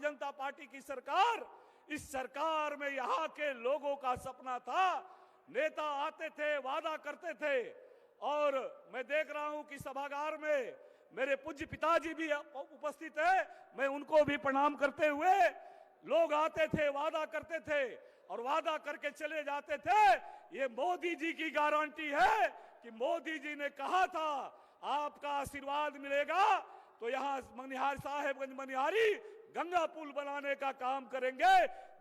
Bharatiya Janata party की सरकार, इस सरकार में यहाँ के लोगों का सपना था, नेता आते थे, वादा करते थे, और मैं देख रहा हूं कि सभागार में मेरे पूज्य पिताजी भी उपस्थित है, मैं उनको भी प्रणाम करते हुए, लोग आते थे, वादा करते थे और वादा करके चले जाते थे। ये मोदी जी की गारंटी है कि मोदी जी ने कहा था आपका आशीर्वाद मिलेगा तो यहां मनिहार साहेबगंज मनिहारी गंगा पुल बनाने का काम करेंगे।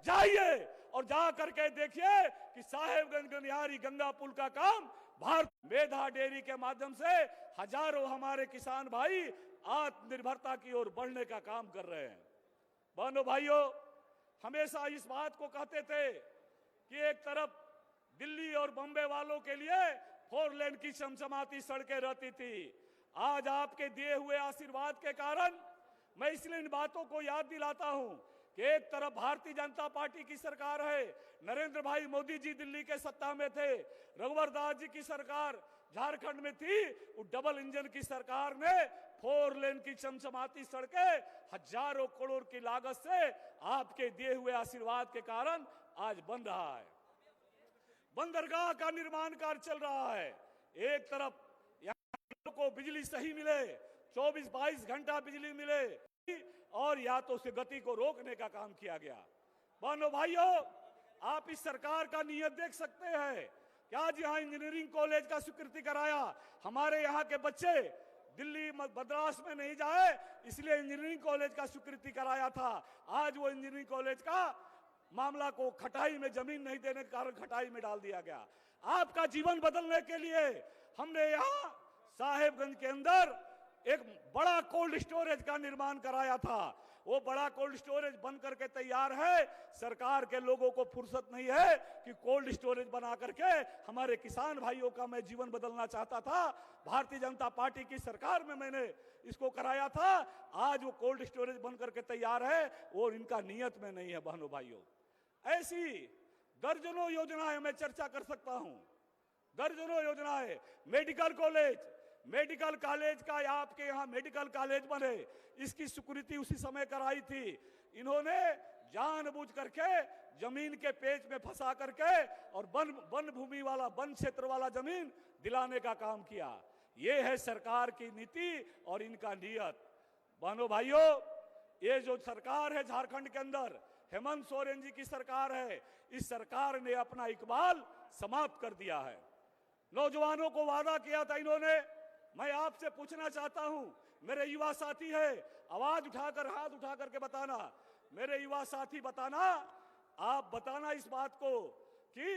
जाइए और जा करके देखिए कि साहेबगंज मनिहारी गंगा पुल का काम भारत मेधा डेयरी के माध्यम से हजारों हमारे किसान भाई आत्मनिर्भरता की ओर बढ़ने का काम कर रहे हैं। बहनों भाइयों, हमेशा इस बात को कहते थे कि एक तरफ दिल्ली और बम्बे वालों के लिए 4 लेन की चमचमाती सड़कें रहती थी। आज आपके दिए हुए आशीर्वाद के कारण मैं इसलिए इन बातों को याद दिलाता हूं कि एक तरफ भारतीय जनता पार्टी की सरकार है, नरेंद्र भाई मोदी जी दिल्ली के सत्ता में थे, रघुवर दास जी की सरकार झारखंड में थी, वो डबल इंजन की सरकार ने 4 लेन की चमचमाती सड़कें हजारों करोड़ की लागत से आपके दिए हुए आशीर्वाद के कारण आज बन रहा है। बंदरगाह का निर्माण कार्य चल रहा है। एक तरफ यहाँ को बिजली सही मिले, 24-22 घंटा बिजली मिले और या तो उसे गति को रोकने का काम किया गया। बहनों भाइयों, आप इस सरकार का नीयत देख सकते हैं कि आज यहाँ इंजीनियरिंग कॉलेज का स्वीकृति कराया। हमारे यहाँ के बच्चे दिल्ली मद्रास में नहीं जाए इसलिए इंजीनियरिंग कॉलेज का स्वीकृति कराया था। आज वो इंजीनियरिंग कॉलेज का मामला को खटाई में, जमीन नहीं देने के कारण खटाई में डाल दिया गया। आपका जीवन बदलने के लिए हमने यहाँ साहेबगंज के अंदर एक बड़ा कोल्ड स्टोरेज का निर्माण कराया था। वो बड़ा कोल्ड स्टोरेज बन करके तैयार है। सरकार के लोगों को फुर्सत नहीं है कि कोल्ड स्टोरेज बना करके हमारे किसान भाइयों का मैं जीवन बदलना चाहता था। भारतीय जनता पार्टी की सरकार में मैंने इसको कराया था। आज वो कोल्ड स्टोरेज बन करके तैयार है और इनका नियत में नहीं है। बहनों भाइयों, ऐसी दर्जनों योजनाएं मैं चर्चा कर सकता हूं, दर्जनों योजनाएं। मेडिकल कॉलेज का आपके यहाँ मेडिकल कॉलेज बने, इसकी स्वीकृति उसी समय कराई थी। इन्होंने जानबूझ करके जमीन के पेच में फंसा करके और वन भूमि वाला, वन क्षेत्र वाला जमीन दिलाने का काम किया। ये है सरकार की नीति और इनका नियत। बहनों भाइयों, ये जो सरकार है झारखंड के अंदर, हेमंत सोरेन जी की सरकार है, इस सरकार ने अपना इकबाल समाप्त कर दिया है। नौजवानों को वादा किया था इन्होंने। मैं आपसे पूछना चाहता हूं, मेरे युवा साथी है, आवाज उठाकर, हाथ उठा करके बताना, मेरे युवा साथी बताना, आप बताना इस बात को कि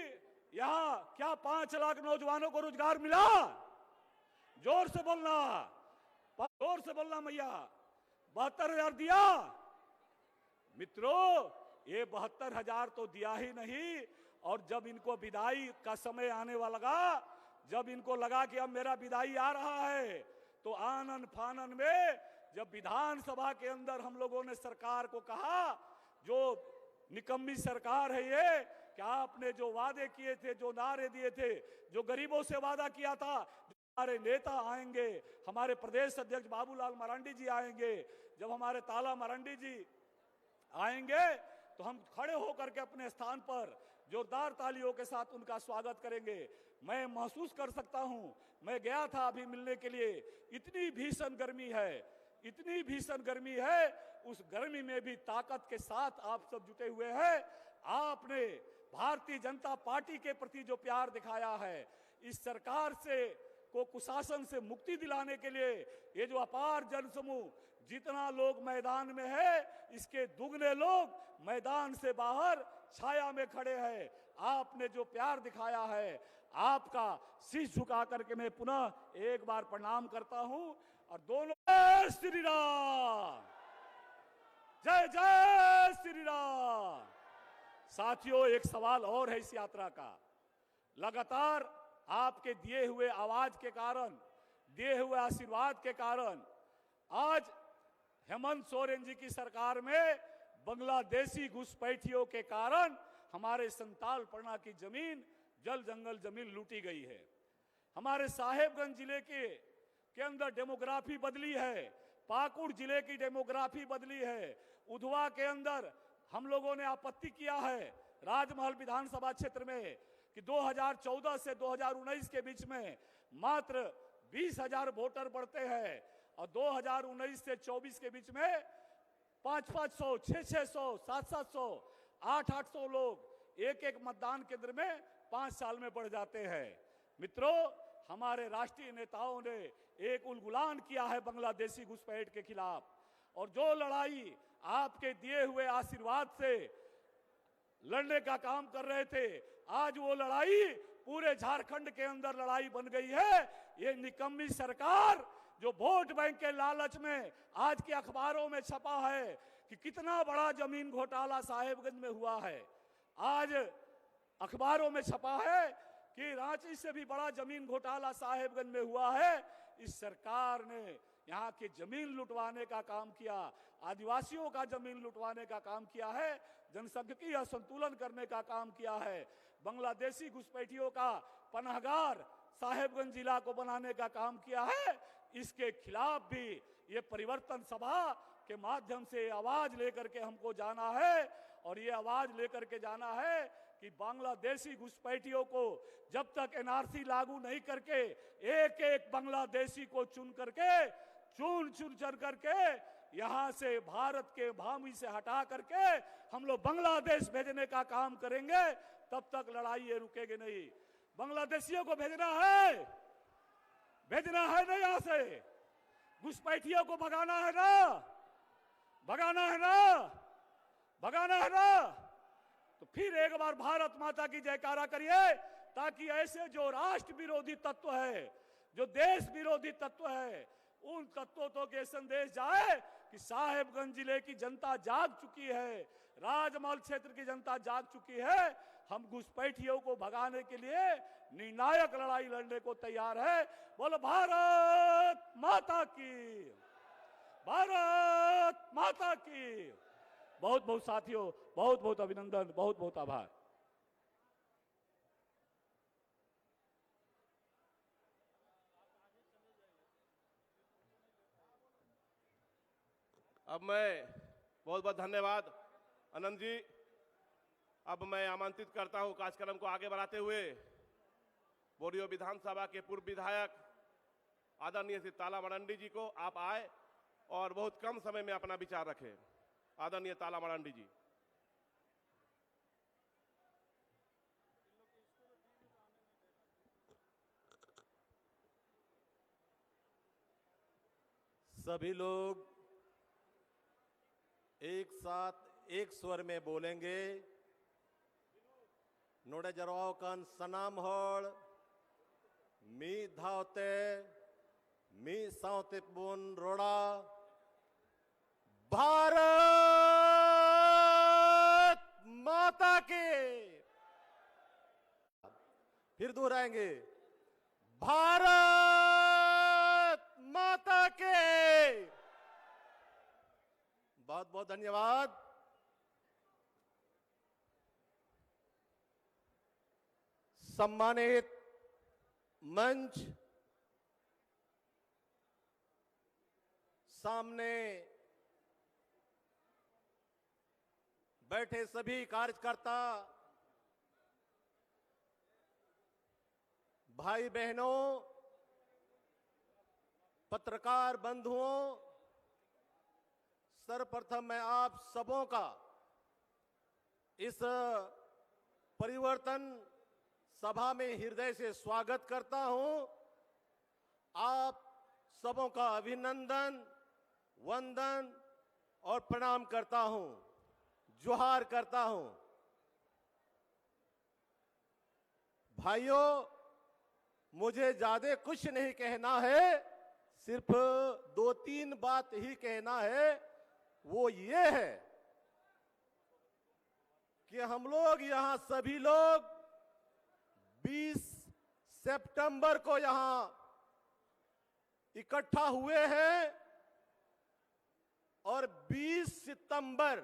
यहां क्या 5 लाख नौजवानों को रोजगार मिला? जोर से बोलना, जोर से बोलना मैया। 72,000 दिया? मित्रों, ये 72,000 तो दिया ही नहीं। और जब इनको विदाई का समय आने वाला लगा, जब इनको लगा कि अब मेरा विदाई आ रहा है, तो आनन फानन में जब विधानसभा के अंदर हम लोगों ने सरकार को कहा, जो निकम्मी सरकार है ये, कि आपने जो वादे किए थे, जो नारे दिए थे, जो गरीबों से वादा किया था, हमारे नेता आएंगे, हमारे प्रदेश अध्यक्ष बाबूलाल मरांडी जी आएंगे, जब हमारे ताला मरांडी जी आएंगे तो हम खड़े होकर के अपने स्थान पर जोरदार तालियों के साथ उनका स्वागत करेंगे। मैं महसूस कर सकता हूं, मैं गया था अभी मिलने के लिए, इतनी भीषण गर्मी है, इतनी भीषण गर्मी है, उस गर्मी में भी ताकत के साथ आप सब जुटे हुए हैं। आपने भारतीय जनता पार्टी के प्रति जो प्यार दिखाया है, इस सरकार से को कुशासन से मुक्ति दिलाने के लिए ये जो अपार जनसमूह, जितना लोग मैदान में है, इसके दुगने लोग मैदान से बाहर छाया में खड़े हैं। आपने जो प्यार दिखाया है, आपका शीश झुका करके मैं पुनः एक बार प्रणाम करता हूं। और दोनों जय श्री राम, जय जय श्री राम। साथियों, एक सवाल और है इस यात्रा का। लगातार आपके दिए हुए आवाज के कारण, दिए हुए आशीर्वाद के कारण आज हेमंत सोरेन जी की सरकार में बांग्लादेशी घुसपैठियों के कारण हमारे संताल परना की जमीन, जल जंगल जमीन लूटी गई है। हमारे साहेबगंज जिले के अंदर डेमोग्राफी बदली है, पाकुड़ जिले की डेमोग्राफी बदली है। उधवा के अंदर हम लोगों ने आपत्ति किया है राजमहल विधानसभा क्षेत्र में कि 2014 से 2019 के बीच में मात्र 20,000 वोटर बढ़ते हैं और 2019 से 24 के बीच में 500, 600, 700, 800 लोग एक मतदान केंद्र में 5 साल में बढ़ जाते हैं। मित्रों, हमारे राष्ट्रीय नेताओं ने एक उलगुलान किया है बांग्लादेशी घुसपैठ के खिलाफ, और जो लड़ाई आपके दिए हुए आशीर्वाद से लड़ने का काम कर रहे थे, आज वो लड़ाई पूरे झारखंड के अंदर लड़ाई बन गई है। ये निकम्मी सरकार जो वोट बैंक के लालच में आज के अखबारों में छपा है कि कितना बड़ा जमीन घोटाला साहेबगंज में हुआ है, आज अखबारों में छपा है कि रांची से भी बड़ा जमीन घोटाला साहेबगंज में हुआ है। इस सरकार ने यहाँ की जमीन लुटवाने का काम किया, आदिवासियों का जमीन लुटवाने का काम किया है, जनसंख्यिकीय असंतुलन करने का काम किया है, बांग्लादेशी घुसपैठियों का पनाहगार साहेबगंज जिला को बनाने का काम किया है। इसके खिलाफ भी ये परिवर्तन सभा के माध्यम से आवाज लेकर के हमको जाना है, और ये आवाज लेकर के जाना है कि बांग्लादेशी घुसपैठियों को जब तक एनआरसी लागू नहीं करके एक एक बांग्लादेशी को चुन करके यहाँ से भारत के भूमि से हटा करके हम लोग बांग्लादेश भेजने का काम करेंगे, तब तक लड़ाई ये रुकेगी नहीं। बांग्लादेशियों को भेजना है ना, यहाँ से घुसपैठियों को भगाना है ना। तो फिर एक बार भारत माता की जयकारा करिए, ताकि ऐसे जो राष्ट्र विरोधी तत्व है, जो देश विरोधी तत्व है, उन तत्वों तो के संदेश जाए कि साहेबगंज जिले की जनता जाग चुकी है, राजमहल क्षेत्र की जनता जाग चुकी है। हम घुसपैठियों को भगाने के लिए निर्णायक लड़ाई लड़ने को तैयार है। बोलो भारत माता की, भारत माता की। बहुत बहुत साथियों, बहुत बहुत अभिनंदन, बहुत बहुत आभार। अब मैं बहुत बहुत धन्यवाद आनंद जी। अब मैं आमंत्रित करता हूं कार्यक्रम को आगे बढ़ाते हुए बोरियो विधानसभा के पूर्व विधायक आदरणीय श्री ताला मरांडी जी को। आप आए और बहुत कम समय में अपना विचार रखें। आदरणीय ताला मरांडी जी। सभी लोग एक साथ एक स्वर में बोलेंगे। नोड़े जरवाओ कन सनाम होड़ मी धावते मी सावते बुन रोड़ा भारत माता के। फिर दोहराएंगे, भारत माता के। बहुत बहुत धन्यवाद। सम्मानित मंच, सामने बैठे सभी कार्यकर्ता, भाई बहनों, पत्रकार बंधुओं, सर्वप्रथम मैं आप सबों का इस परिवर्तन सभा में हृदय से स्वागत करता हूं। आप सबों का अभिनंदन, वंदन और प्रणाम करता हूं, जोहार करता हूं। भाइयों, मुझे ज्यादा कुछ नहीं कहना है, सिर्फ 2-3 बात ही कहना है। वो ये है कि हम लोग यहां सभी लोग 20 सितंबर को यहां इकट्ठा हुए हैं, और 20 सितंबर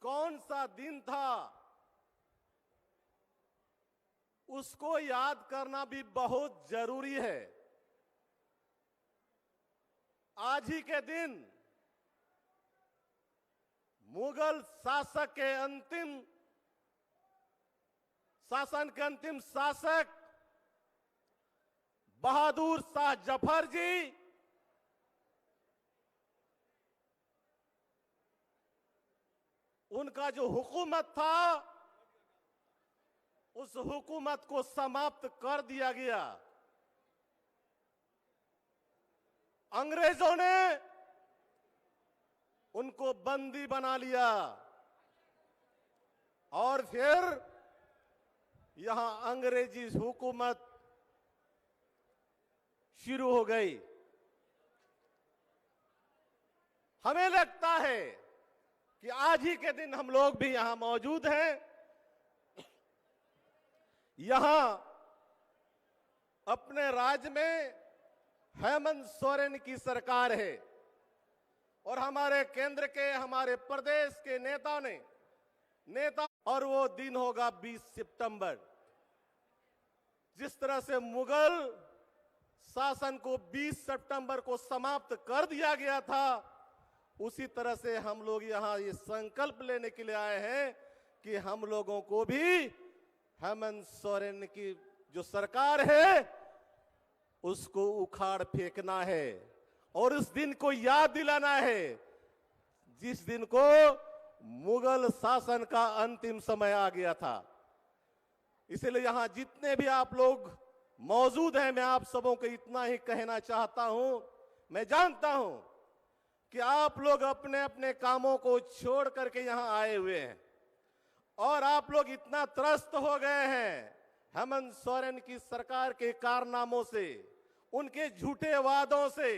कौन सा दिन था उसको याद करना भी बहुत जरूरी है। आज ही के दिन मुगल शासक के अंतिम शासक बहादुर शाह जफर जी उनका जो हुकूमत था उस हुकूमत को समाप्त कर दिया गया। अंग्रेजों ने उनको बंदी बना लिया और फिर यहां अंग्रेजी हुकूमत शुरू हो गई। हमें लगता है कि आज ही के दिन हम लोग भी यहां मौजूद हैं। यहां अपने राज्य में हेमंत सोरेन की सरकार है और हमारे केंद्र के, हमारे प्रदेश के नेता और वो दिन होगा 20 सितंबर। जिस तरह से मुगल शासन को 20 सितंबर को समाप्त कर दिया गया था, उसी तरह से हम लोग यहां ये संकल्प लेने के लिए आए हैं कि हम लोगों को भी हेमंत सोरेन की जो सरकार है उसको उखाड़ फेंकना है और उस दिन को याद दिलाना है जिस दिन को मुगल शासन का अंतिम समय आ गया था। इसलिए यहां जितने भी आप लोग मौजूद हैं, मैं आप सबों को इतना ही कहना चाहता हूं। मैं जानता हूं कि आप लोग अपने अपने कामों को छोड़ करके यहां आए हुए हैं और आप लोग इतना त्रस्त हो गए हैं हेमंत सोरेन की सरकार के कारनामों से, उनके झूठे वादों से।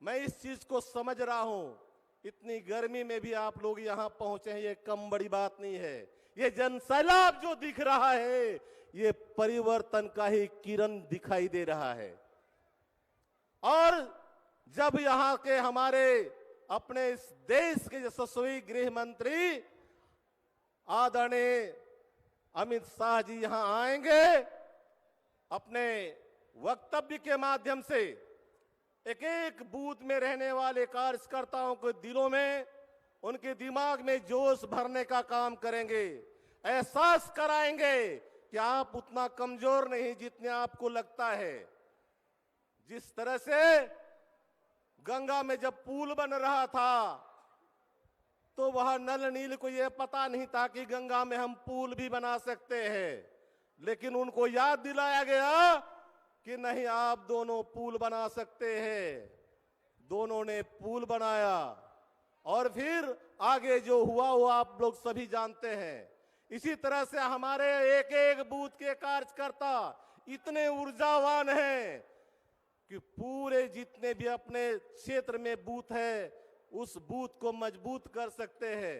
मैं इस चीज को समझ रहा हूं। इतनी गर्मी में भी आप लोग यहां पहुंचे हैं, ये कम बड़ी बात नहीं है। ये जनसैलाब जो दिख रहा है, ये परिवर्तन का ही किरण दिखाई दे रहा है। और जब यहां के हमारे अपने इस देश के यशस्वी गृह मंत्री आदरणीय अमित शाह जी यहां आएंगे, अपने वक्तव्य के माध्यम से एक एक बूथ में रहने वाले कार्यकर्ताओं के दिलों में, उनके दिमाग में जोश भरने का काम करेंगे, एहसास कराएंगे कि आप उतना कमजोर नहीं जितने आपको लगता है। जिस तरह से गंगा में जब पुल बन रहा था तो वह नल नील को यह पता नहीं था कि गंगा में हम पुल भी बना सकते हैं, लेकिन उनको याद दिलाया गया कि नहीं, आप दोनों पुल बना सकते हैं। दोनों ने पुल बनाया और फिर आगे जो हुआ वो आप लोग सभी जानते हैं। इसी तरह से हमारे एक एक बूथ के कार्यकर्ता इतने ऊर्जावान हैं कि पूरे जितने भी अपने क्षेत्र में बूथ है उस बूथ को मजबूत कर सकते हैं।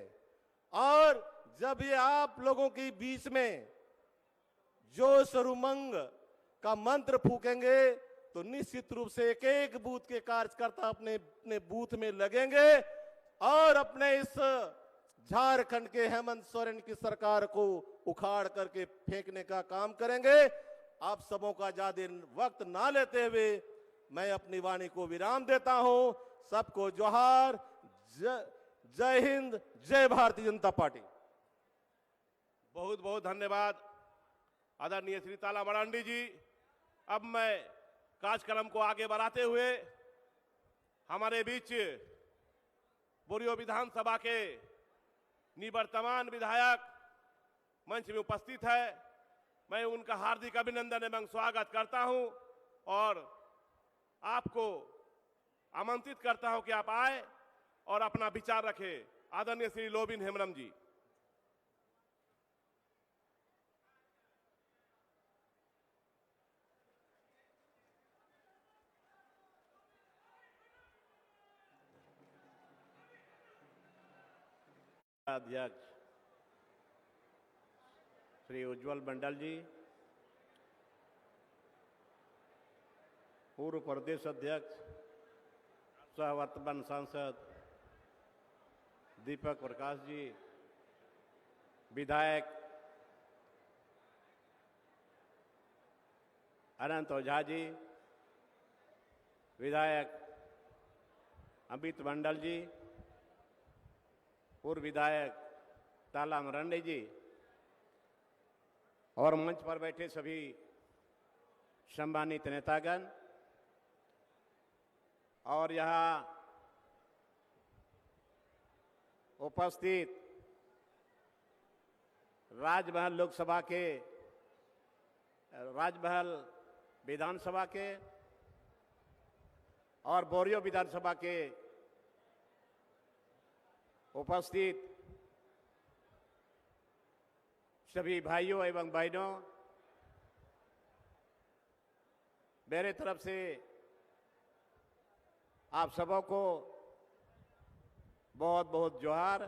और जब ये आप लोगों के बीच में जोश और उमंग का मंत्र फूकेंगे तो निश्चित रूप से एक एक बूथ के कार्यकर्ता अपने अपने बूथ में लगेंगे और अपने इस झारखंड के हेमंत सोरेन की सरकार को उखाड़ करके फेंकने का काम करेंगे। आप सबों का ज्यादा वक्त ना लेते हुए मैं अपनी वाणी को विराम देता हूं। सबको जोहार, जय हिंद, जय भारतीय जनता पार्टी। बहुत बहुत धन्यवाद आदरणीय श्री ताला मरांडी जी। अब मैं कार्यक्रम को आगे बढ़ाते हुए हमारे बीच बोरियो विधानसभा के निवर्तमान विधायक मंच में उपस्थित है, मैं उनका हार्दिक अभिनंदन एवं स्वागत करता हूं और आपको आमंत्रित करता हूं कि आप आए और अपना विचार रखें। आदरणीय श्री लोबिन हेम्ब्रम जी। अध्यक्ष श्री उज्जवल मंडल जी, पूर्व प्रदेश अध्यक्ष सह वर्तमान सांसद दीपक प्रकाश जी, विधायक अनंत ओझा जी, विधायक अमित मंडल जी, पूर्व विधायक ताला मरंडी जी और मंच पर बैठे सभी सम्मानित नेतागण और यहाँ उपस्थित राजमहल लोकसभा के, राजमहल विधानसभा के और बोरियो विधानसभा के उपस्थित सभी भाइयों एवं बहनों, मेरे तरफ से आप सबों को बहुत बहुत जोहार,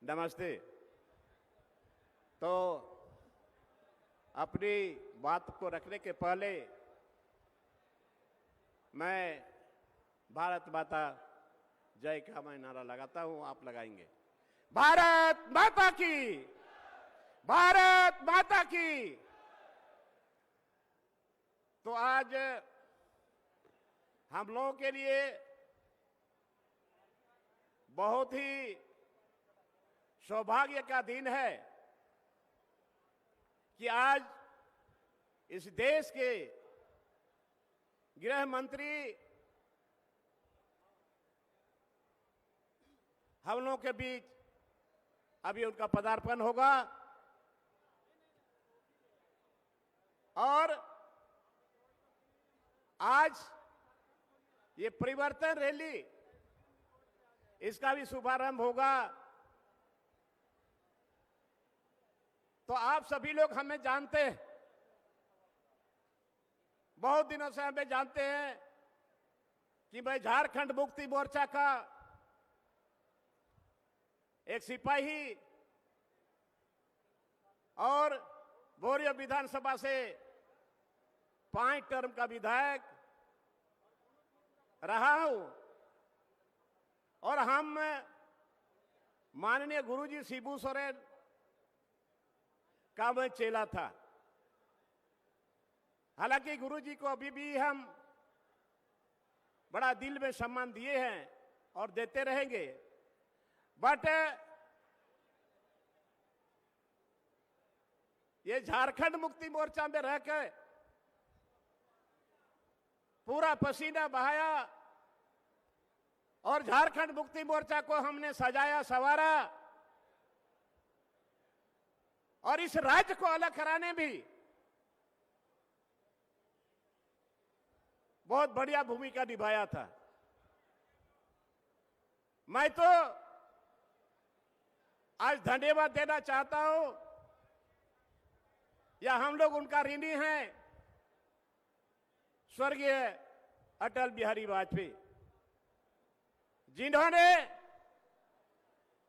नमस्ते। तो अपनी बात को रखने के पहले मैं भारत माता जय का मैं नारा लगाता हूं, आप लगाएंगे। भारत माता की, भारत माता की। तो आज हम लोगों के लिए बहुत ही सौभाग्य का दिन है कि आज इस देश के गृह मंत्री हम लोगों के बीच अभी उनका पदार्पण होगा और आज ये परिवर्तन रैली इसका भी शुभारंभ होगा। तो आप सभी लोग हमें जानते हैं, बहुत दिनों से हमें जानते हैं कि मैं झारखंड मुक्ति मोर्चा का एक सिपाही और बोरियो विधानसभा से 5 टर्म का विधायक रहा हूं और हम माननीय गुरुजी शिबू सोरेन का मैं चेला था। हालांकि गुरुजी को अभी भी हम बड़ा दिल में सम्मान दिए हैं और देते रहेंगे, बट ये झारखंड मुक्ति मोर्चा में रहकर पूरा पसीना बहाया और झारखंड मुक्ति मोर्चा को हमने सजाया संवारा और इस राज्य को अलग कराने में बहुत बढ़िया भूमिका निभाया था। मैं तो आज धन्यवाद देना चाहता हूं, या हम लोग उनका ऋणी हैं, स्वर्गीय अटल बिहारी वाजपेयी, जिन्होंने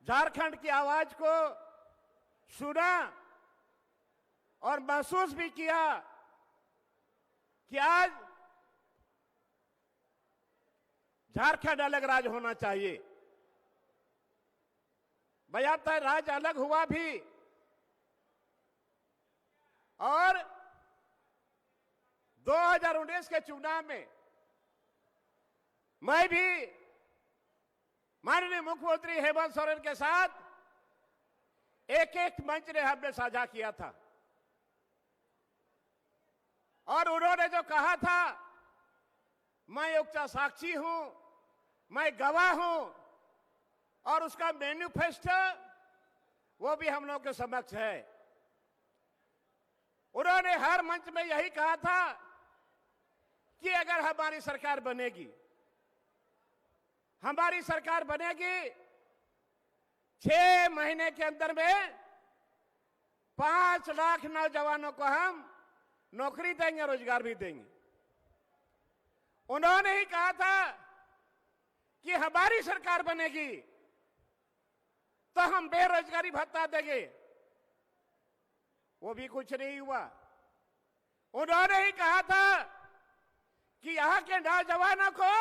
झारखंड की आवाज को सुना और महसूस भी किया कि आज झारखंड अलग राज्य होना चाहिए। बयाबता राज्य अलग हुआ भी और 2019 के चुनाव में मैं भी माननीय मुख्यमंत्री हेमंत सोरेन के साथ एक मंच ने हमने साझा किया था और उन्होंने जो कहा था, मैं एक साक्षी हूं, मैं गवाह हूं और उसका मैनिफेस्टो वो भी हम लोगों के समक्ष है। उन्होंने हर मंच में यही कहा था कि अगर हमारी सरकार बनेगी, हमारी सरकार बनेगी 6 महीने के अंदर में 5 लाख नौजवानों को हम नौकरी देंगे, रोजगार भी देंगे। उन्होंने ही कहा था कि हमारी सरकार बनेगी तो हम बेरोजगारी भत्ता देंगे, वो भी कुछ नहीं हुआ। उन्होंने ही कहा था कि यहां के नौजवानों को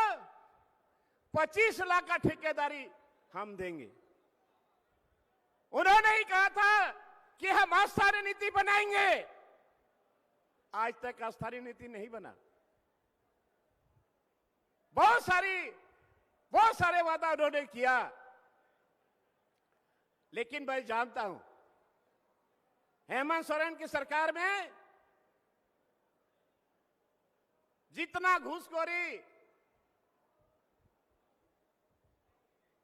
25 लाख का ठेकेदारी हम देंगे। उन्होंने ही कहा था कि हम अस्थायी नीति बनाएंगे, आज तक अस्थायी नीति नहीं बना। बहुत सारी बहुत सारे वादा उन्होंने किया, लेकिन मैं जानता हूं हेमंत सोरेन की सरकार में जितना घूसखोरी,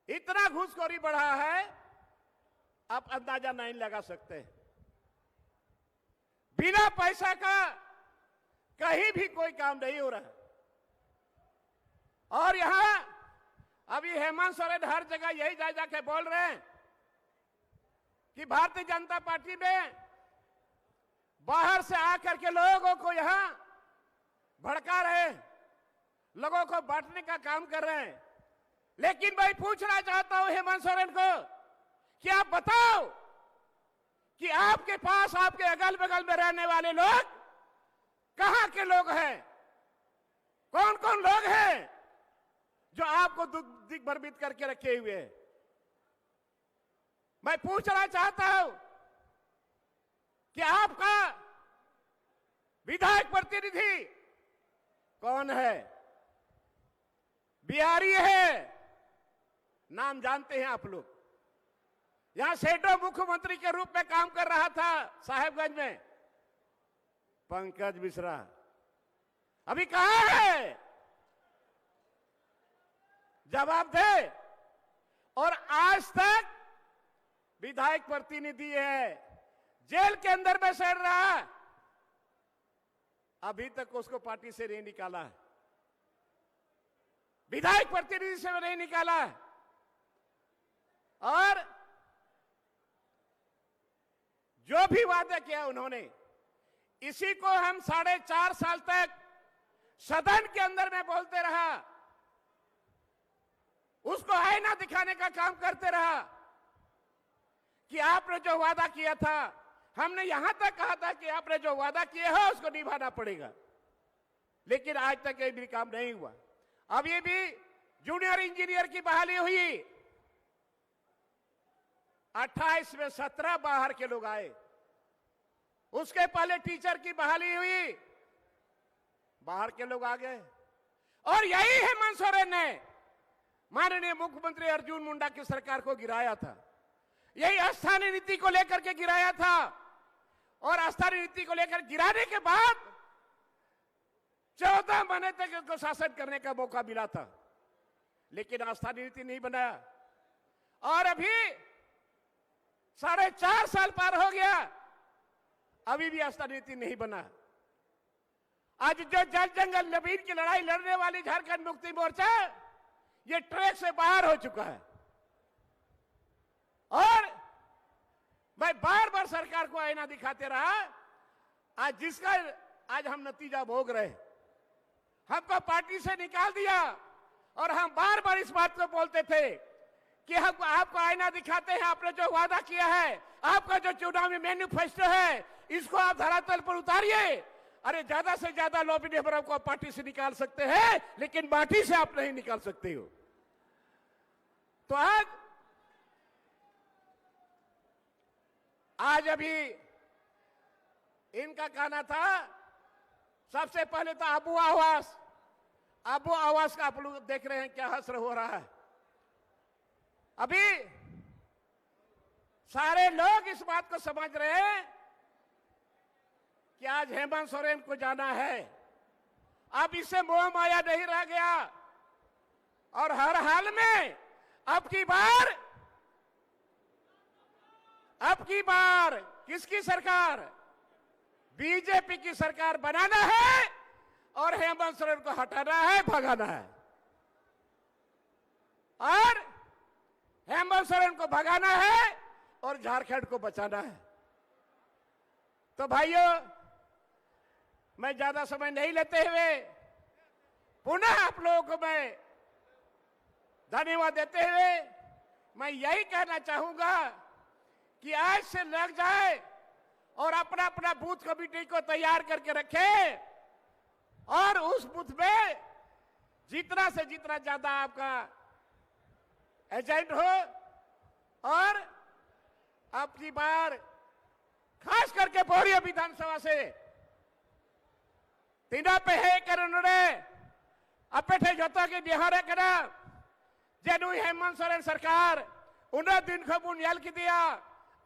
इतना घूसखोरी बढ़ा है, आप अंदाजा नहीं लगा सकते। बिना पैसा का कहीं भी कोई काम नहीं हो रहा। और यहां अभी हेमंत सोरेन हर जगह यही जा जाके बोल रहे हैं कि भारतीय जनता पार्टी में बाहर से आकर के लोगों को यहां भड़का रहे हैं, लोगों को बांटने का काम कर रहे हैं। लेकिन मैं पूछना चाहता हूं हेमंत सोरेन को कि आप बताओ कि आपके पास, आपके अगल बगल में रहने वाले लोग कहां के लोग हैं? कौन कौन लोग हैं जो आपको दिग्भ्रमित करके रखे हुए हैं? मैं पूछना चाहता हूं कि आपका विधायक प्रतिनिधि कौन है? बिहारी है, नाम जानते हैं आप लोग। यहां सेठो मुख्यमंत्री के रूप में काम कर रहा था साहेबगंज में, पंकज मिश्रा। अभी कहां है? जवाब दे। और आज तक विधायक प्रतिनिधि है, जेल के अंदर में सड़ रहा, अभी तक उसको पार्टी से नहीं निकाला, विधायक प्रतिनिधि से नहीं निकाला। और जो भी वादा किया उन्होंने, इसी को हम 4.5 साल तक सदन के अंदर में बोलते रहा, उसको आईना दिखाने का काम करते रहा कि आपने जो वादा किया था, हमने यहां तक कहा था कि आपने जो वादा किया है उसको निभाना पड़ेगा, लेकिन आज तक ये भी काम नहीं हुआ। अब ये भी जूनियर इंजीनियर की बहाली हुई, 28 में 17 बाहर के लोग आए। उसके पहले टीचर की बहाली हुई, बाहर के लोग आ गए। और यही हेमंत सोरेन ने माननीय मुख्यमंत्री अर्जुन मुंडा की सरकार को गिराया था, यही स्थानीय नीति को लेकर के गिराया था। और स्थानीय नीति को लेकर गिराने के बाद 14 महीने तक उसको शासन करने का मौका मिला था, लेकिन स्थानीय नीति नहीं बनाया। और अभी 4.5 साल पार हो गया, अभी भी स्थानीय नीति नहीं बना। आज जो जल जंगल जमीन की लड़ाई लड़ने वाली झारखंड मुक्ति मोर्चा, ये ट्रैक से बाहर हो चुका है। और मैं बार बार सरकार को आईना दिखाते रहा, आज जिसका आज हम नतीजा भोग रहे। हमको पार्टी से निकाल दिया, और हम बार बार इस बात को बोलते थे कि हम आपको आईना दिखाते हैं, आपने जो वादा किया है, आपका जो चुनावी मैनिफेस्टो है, इसको आप धरातल पर उतारिए। अरे ज्यादा से ज्यादा लॉबी मेंबर को आप पार्टी से निकाल सकते हैं, लेकिन पार्टी से आप नहीं निकाल सकते हो। तो आज अभी इनका कहना था, सबसे पहले तो आबू आवास, आबू आवास का आप लोग देख रहे हैं क्या हश्र हो रहा है। अभी सारे लोग इस बात को समझ रहे हैं कि आज हेमंत सोरेन को जाना है, अब इससे मोह माया नहीं रह गया। और हर हाल में अब की बार किसकी सरकार? बीजेपी की सरकार बनाना है, और हेमंत सोरेन को हटाना है, भगाना है। और हेमंत सोरेन को भगाना है और झारखंड को बचाना है। तो भाइयों, मैं ज्यादा समय नहीं लेते हुए पुनः आप लोगों को मैं धन्यवाद देते हुए मैं यही कहना चाहूंगा कि आज से लग जाए और अपना अपना बूथ कमेटी को तैयार करके रखे, और उस बूथ में जितना से जितना ज्यादा आपका एजेंट हो, और अपनी बार खास करके बोरियो विधानसभा से तीना पे है कर उन्होंने अपेठे जोता के बिहार करा जेनु हेमंत सोरेन सरकार उन्हें दिन को बुनियाल की दिया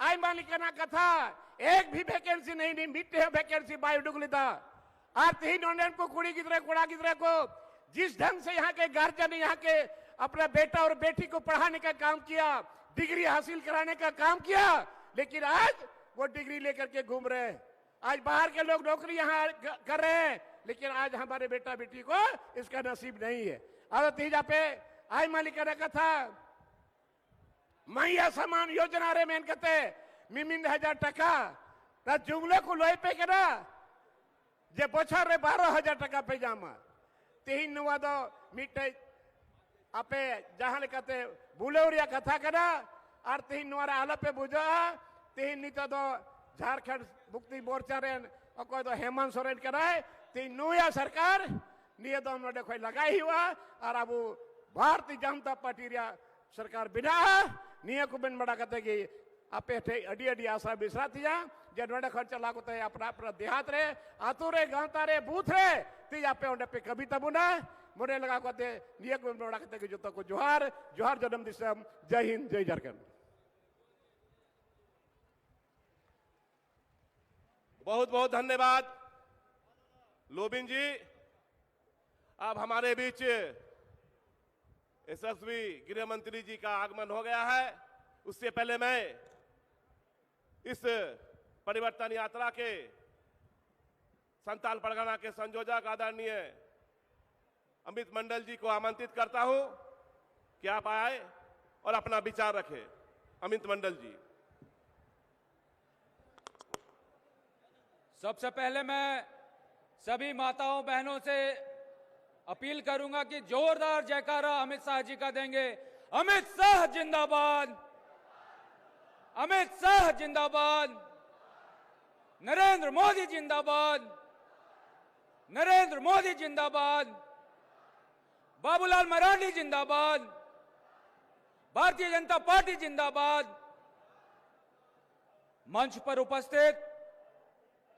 आई मालिकाना कथा एक भी वैकेंसी नहीं मिट्टे वैकेंसी बायोडुगली था और 3 नोनेन को कुड़ी गिदरे को जिस ढंग से यहाँ के गार्जियन यहाँ के अपना बेटा और बेटी को पढ़ाने का काम किया, डिग्री हासिल कराने का काम किया, लेकिन आज वो डिग्री लेकर के घूम रहे हैं। आज बाहर के लोग नौकरी यहाँ कर रहे हैं, लेकिन आज हमारे बेटा बेटी को इसका नसीब नहीं है। और तीजा पे आई मालिकाना कथा मैया समान योजना रे मेन कहते मिमिंद 1000 टका ता जुमले को लोई पे करा जे बछर रे 12,000 टका पे जामा तीन नुआ दो मिटे आपे जहां कहते बुलेवरिया कथा करा और तीन नुआरा आला पे बुझा तीन नीता दो झारखंड मुक्ति मोर्चा रे कोई तो हेमंत सोरेन कराए तीन नुया सरकार निये दो हमने कोई लगाई हुआ और अब भारतीय जनता पार्टी रे सरकार बिना निये को बिन बड़ा कहते कि आपे अडी अडी आशा बिसरा थिया जे नोडे खर्चा लागो ते अपना अपना देहात रे आतुरे गांता रे बूथ रे ती आपे ओंडे पे कविता बुना मोरे लगा कहते निये को बड़ा कहते कि जोतो को जोहार जोहार जन्म दिसम जय हिंद जय झारखंड। बहुत बहुत धन्यवाद लोबिन जी। अब हमारे बीच यशस्वी गृह मंत्री जी का आगमन हो गया है। उससे पहले मैं इस परिवर्तन यात्रा के संताल परगना के संयोजक आदरणीय अमित मंडल जी को आमंत्रित करता हूं कि आप आए और अपना विचार रखें। अमित मंडल जी। सबसे पहले मैं सभी माताओं बहनों से अपील करूंगा कि जोरदार जयकारा अमित शाह जी का देंगे। अमित शाह जिंदाबाद, अमित शाह जिंदाबाद, नरेंद्र मोदी जिंदाबाद, नरेंद्र मोदी जिंदाबाद, बाबूलाल मरांडी जिंदाबाद, भारतीय जनता पार्टी जिंदाबाद। मंच पर उपस्थित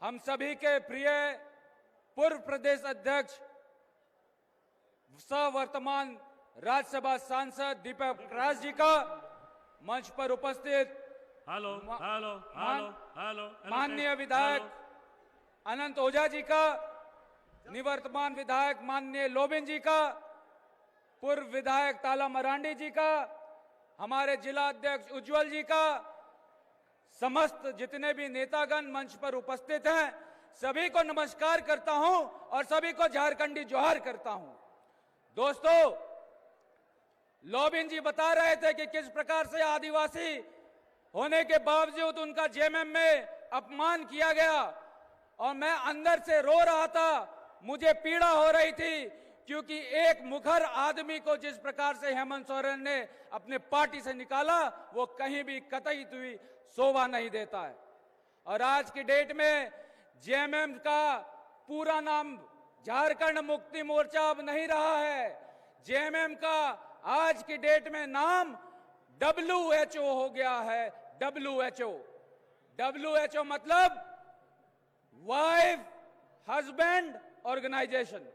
हम सभी के प्रिय पूर्व प्रदेश अध्यक्ष सवर्तमान राज्यसभा सांसद दीपक राज जी का, मंच पर उपस्थित माननीय विधायक अनंत ओझा जी का, निवर्तमान विधायक माननीय लोबिन जी का, पूर्व विधायक ताला मरांडी जी का, हमारे जिला अध्यक्ष उज्जवल जी का, समस्त जितने भी नेतागण मंच पर उपस्थित हैं, सभी को नमस्कार करता हूं और सभी को झारखंडी जोहार करता हूं। दोस्तों, लोबिन जी बता रहे थे कि किस प्रकार से आदिवासी होने के बावजूद उनका जेएमएम में अपमान किया गया और मैं अंदर से रो रहा था, मुझे पीड़ा हो रही थी, क्योंकि एक मुखर आदमी को जिस प्रकार से हेमंत सोरेन ने अपने पार्टी से निकाला वो कहीं भी कतई हुई शोभा नहीं देता है। और आज की डेट में जेएमएम का पूरा नाम झारखंड मुक्ति मोर्चा अब नहीं रहा है। जेएमएम का आज की डेट में नाम WHO हो गया है। WHO मतलब wife husband organization,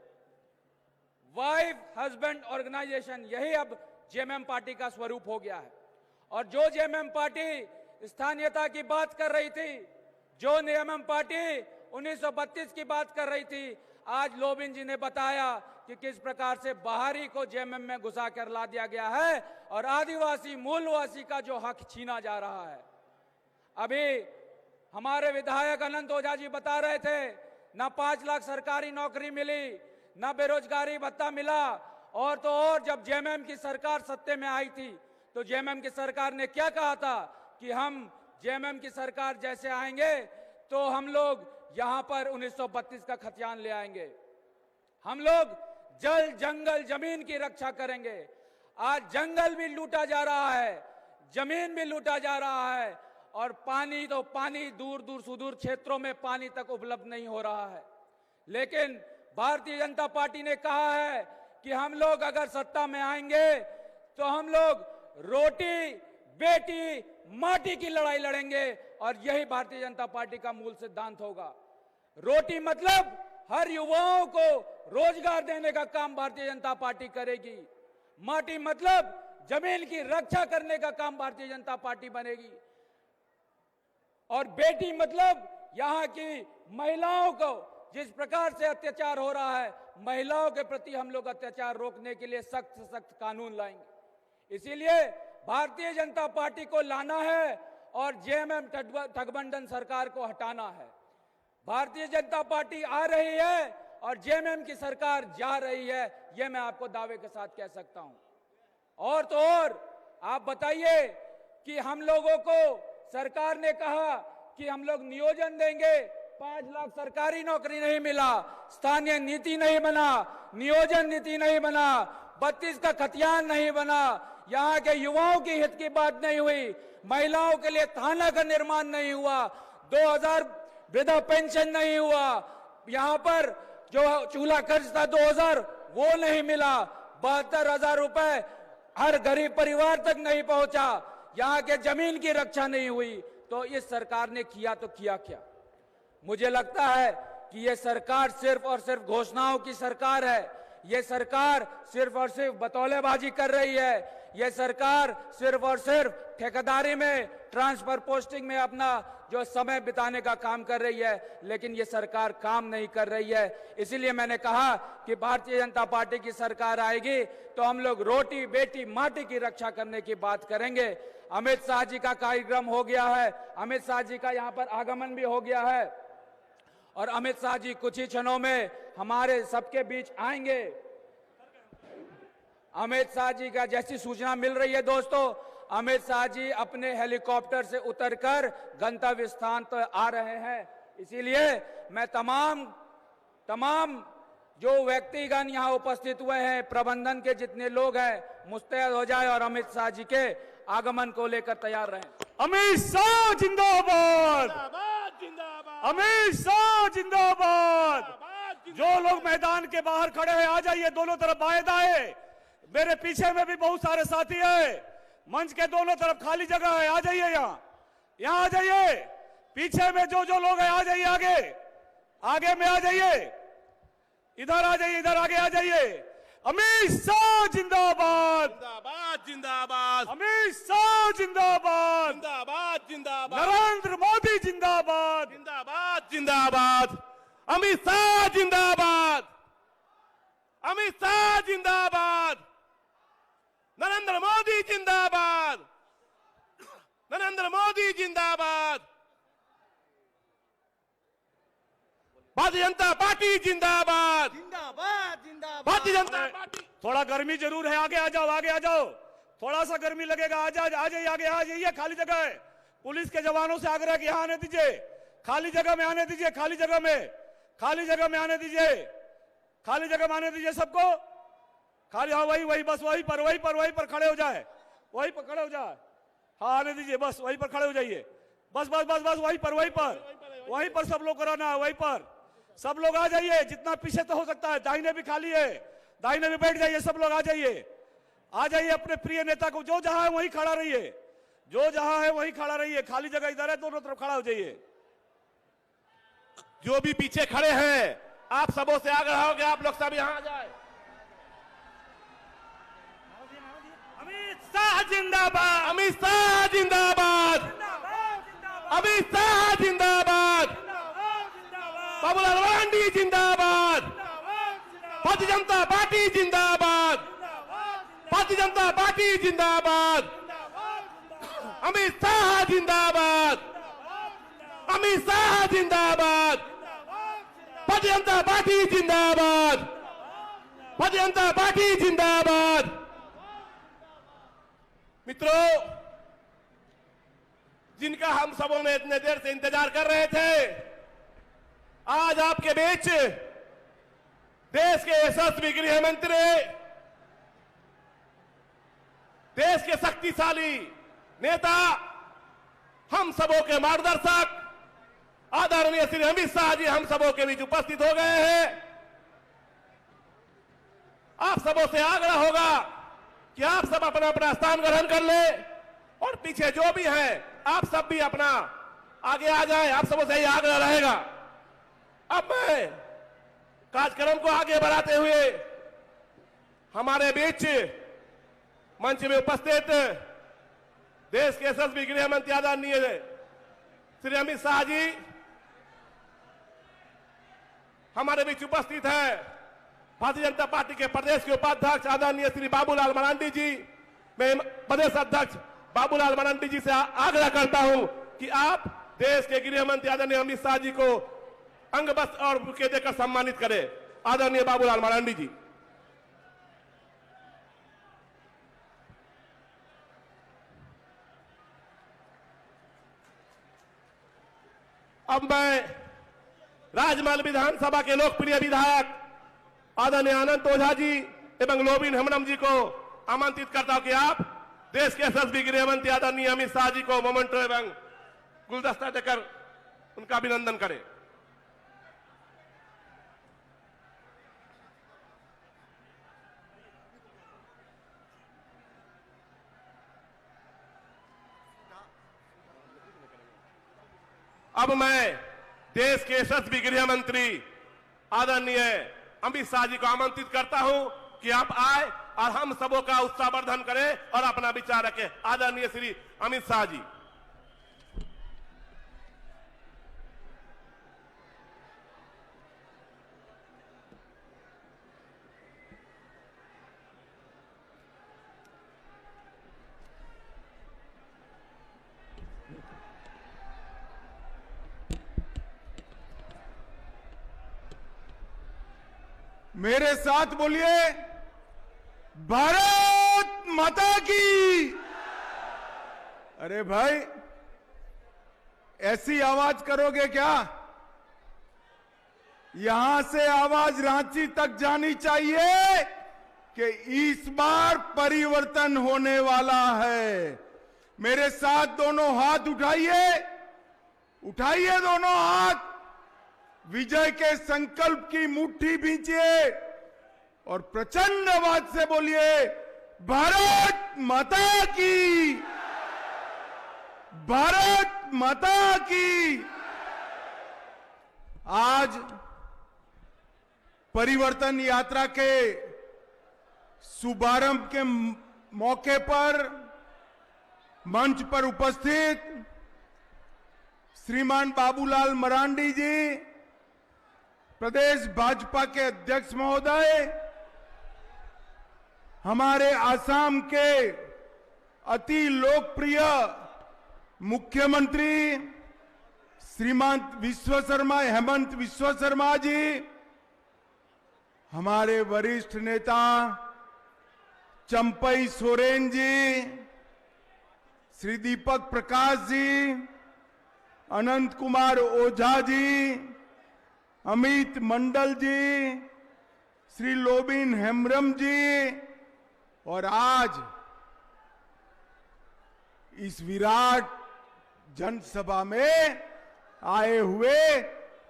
wife husband organization, यही अब जेएमएम पार्टी का स्वरूप हो गया है। और जो जेएमएम पार्टी स्थानीयता की बात कर रही थी, जो जेएमएम पार्टी 1932 की बात कर रही थी, आज लोबिन जी ने बताया कि किस प्रकार से बाहरी को जेएमएम में घुसा कर ला दिया गया है और आदिवासी मूलवासी का जो हक छीना जा रहा है। अभी हमारे विधायक अनंत ओझा जी बता रहे थे, ना 5 लाख सरकारी नौकरी मिली, ना बेरोजगारी भत्ता मिला, और तो और जब जेएमएम की सरकार सत्ते में आई थी तो जेएमएम की सरकार ने क्या कहा था कि हम जेएमएम की सरकार जैसे आएंगे तो हम लोग यहां पर 1932 का खतियान ले आएंगे, हम लोग जल जंगल जमीन की रक्षा करेंगे। आज जंगल भी लूटा जा रहा है, जमीन भी लूटा जा रहा है, और पानी तो पानी दूर दूर सुदूर क्षेत्रों में पानी तक उपलब्ध नहीं हो रहा है। लेकिन भारतीय जनता पार्टी ने कहा है कि हम लोग अगर सत्ता में आएंगे तो हम लोग रोटी बेटी माटी की लड़ाई लड़ेंगे, और यही भारतीय जनता पार्टी का मूल सिद्धांत होगा। रोटी मतलब हर युवाओं को रोजगार देने का काम भारतीय जनता पार्टी करेगी। माटी मतलब जमीन की रक्षा करने का काम भारतीय जनता पार्टी बनेगी। और बेटी मतलब यहाँ की महिलाओं को जिस प्रकार से अत्याचार हो रहा है, महिलाओं के प्रति हम लोग अत्याचार रोकने के लिए सख्त से सख्त कानून लाएंगे। इसीलिए भारतीय जनता पार्टी को लाना है और जेएमएम गठबंधन सरकार को हटाना है। भारतीय जनता पार्टी आ रही है और जेएमएम की सरकार जा रही है, यह मैं आपको दावे के साथ कह सकता हूं। और तो और आप बताइए कि हम लोगों को सरकार ने कहा कि हम लोग नियोजन देंगे, 5 लाख सरकारी नौकरी नहीं मिला, स्थानीय नीति नहीं बना, नियोजन नीति नहीं बना, 32 का खतियान नहीं बना, यहाँ के युवाओं की हित की बात नहीं हुई, महिलाओं के लिए थाना का निर्माण नहीं हुआ, 2000 वृद्धा पेंशन नहीं हुआ, यहाँ पर जो चूल्हा खर्च था 2000 वो नहीं मिला, 72,000 रुपए हर गरीब परिवार तक नहीं पहुंचा, यहाँ के जमीन की रक्षा नहीं हुई। तो इस सरकार ने किया तो किया क्या? मुझे लगता है कि ये सरकार सिर्फ और सिर्फ घोषणाओं की सरकार है। ये सरकार सिर्फ और सिर्फ बतौलेबाजी कर रही है। ये सरकार सिर्फ और सिर्फ ठेकेदारी में, ट्रांसफर पोस्टिंग में अपना जो समय बिताने का काम कर रही है, लेकिन ये सरकार काम नहीं कर रही है। इसीलिए मैंने कहा कि भारतीय जनता पार्टी की सरकार आएगी तो हम लोग रोटी बेटी माटी की रक्षा करने की बात करेंगे। अमित शाह जी का कार्यक्रम हो गया है, अमित शाह जी का यहाँ पर आगमन भी हो गया है और अमित शाह जी कुछ ही क्षणों में हमारे सबके बीच आएंगे। अमित शाह जी का जैसी सूचना मिल रही है दोस्तों, अमित शाह जी अपने हेलीकॉप्टर से उतरकर गंतव्य स्थान पर आ रहे हैं। इसीलिए मैं तमाम जो व्यक्तिगण यहाँ उपस्थित हुए हैं, प्रबंधन के जितने लोग हैं, मुस्तैद हो जाए और अमित शाह जी के आगमन को लेकर तैयार रहें। अमित शाह जिंदाबाद, अमित शाह जिंदाबाद। जो लोग मैदान के बाहर खड़े हैं आ जाइए, दोनों तरफ बाएं दाएं। मेरे पीछे में भी बहुत सारे साथी हैं, मंच के दोनों तरफ खाली जगह है, आ जाइए यहाँ आ जाइए। पीछे में जो लोग हैं आ जाइए, आगे में आ जाइए, इधर आ जाइए, इधर आगे आ जाइए। अमित शाह जिंदाबाद, जिंदाबाद जिंदाबाद, अमित शाह जिंदाबाद, जिंदाबाद जिंदाबाद, नरेंद्र मोदी जिंदाबाद, जिंदाबाद जिंदाबाद, अमित शाह जिंदाबाद, अमित शाह जिंदाबाद, नरेंद्र मोदी जिंदाबाद, नरेंद्र मोदी जिंदाबाद, भारतीय जनता पार्टी जिंदाबाद, भारतीय जनता पार्टी। थोड़ा गर्मी जरूर है, आगे आ जाओ, आगे आ जाओ, थोड़ा सा गर्मी लगेगा, आ जाइए, आगे आ जाइए। खाली जगह है, पुलिस के जवानों से आग्रह कि यहाँ आने दीजिए, खाली जगह में आने दीजिए, खाली जगह में आने दीजिए, खाली जगह में आने दीजिए सबको, खाली। हाँ वही बस वहीं पर खड़े हो जाए, वहीं पर खड़े हो जाए। हाँ आने दीजिए, बस वहीं पर खड़े हो जाइए, बस वहीं पर सब लोग कराना है, वहीं पर सब लोग आ जाइए। जितना पीछे तो हो सकता है, दाहिने भी खाली है, दाहिने भी बैठ जाइए, सब लोग आ जाइए अपने प्रिय नेता को, जो जहां है वहीं खड़ा रहिए, जो जहां है वहीं खड़ा रहिए। खाली जगह इधर है, दोनों तरफ खड़ा हो जाइए। जो भी पीछे खड़े हैं, आप सबों से आग्रह हो कि आप लोग सब यहां आ जाए। अमित शाह जिंदाबाद, अमित शाह जिंदाबाद, अमित शाह जिंदाबाद, बाबूलाल मरांडी जिंदाबाद, भारतीय जनता पार्टी जिंदाबाद, भारतीय जनता पार्टी जिंदाबाद, अमित शाह जिंदाबाद, अमित शाह जिंदाबाद, भारतीय जनता पार्टी जिंदाबाद, भारतीय जनता पार्टी जिंदाबाद। मित्रों, जिनका हम सबों ने इतने देर से इंतजार कर रहे थे, आज आपके बीच देश के यशस्वी गृह मंत्री, देश के शक्तिशाली नेता, हम सबों के मार्गदर्शक आदरणीय श्री अमित शाह जी हम सबों के बीच उपस्थित हो गए हैं। आप सबों से आग्रह होगा कि आप सब अपना अपना स्थान ग्रहण कर ले और पीछे जो भी हैं आप सब भी अपना आगे आ जाए। आप सबों से यही आग्रह रहेगा। अब मैं कार्यक्रम को आगे बढ़ाते हुए हमारे बीच मंच में उपस्थित देश के यशस्वी गृह मंत्री आदरणीय श्री अमित शाह जी हमारे बीच उपस्थित है। भारतीय जनता पार्टी के प्रदेश के उपाध्यक्ष आदरणीय श्री बाबूलाल मरांडी जी, मैं प्रदेश अध्यक्ष बाबूलाल मरांडी जी से आग्रह करता हूं कि आप देश के गृह मंत्री आदरणीय अमित शाह जी को अंग वस्त्र और बुके देकर सम्मानित करें। आदरणीय बाबूलाल मरांडी जी। अब मैं राजमहल विधानसभा के लोकप्रिय विधायक आदरणीय अनंत ओझा जी एवं लोबिन हेम्ब्रम जी को आमंत्रित करता हूं कि आप देश के यशस्वी गृह मंत्री आदरणीय अमित शाह जी को मोमेंटो एवं गुलदस्ता देकर उनका अभिनंदन करें। अब मैं देश के यशस्वी गृह मंत्री आदरणीय अमित शाह जी को आमंत्रित करता हूं कि आप आए और हम सबों का उत्साहवर्धन करें और अपना विचार रखें। आदरणीय श्री अमित शाह जी। मेरे साथ बोलिए, भारत माता की। अरे भाई, ऐसी आवाज करोगे क्या? यहां से आवाज रांची तक जानी चाहिए कि इस बार परिवर्तन होने वाला है। मेरे साथ दोनों हाथ उठाइए, उठाइए दोनों हाथ, विजय के संकल्प की मुट्ठी भींचिए और प्रचंड आवाज से बोलिए, भारत माता की, भारत माता की। आज परिवर्तन यात्रा के शुभारंभ के मौके पर मंच पर उपस्थित श्रीमान बाबूलाल मरांडी जी, प्रदेश भाजपा के अध्यक्ष महोदय, हमारे आसाम के अति लोकप्रिय मुख्यमंत्री श्रीमान विश्व शर्मा, हेमंत विश्व शर्मा जी, हमारे वरिष्ठ नेता चंपई सोरेन जी, श्री दीपक प्रकाश जी, अनंत कुमार ओझा जी, अमित मंडल जी, श्री लोबिन हेम्ब्रम जी, और आज इस विराट जनसभा में आए हुए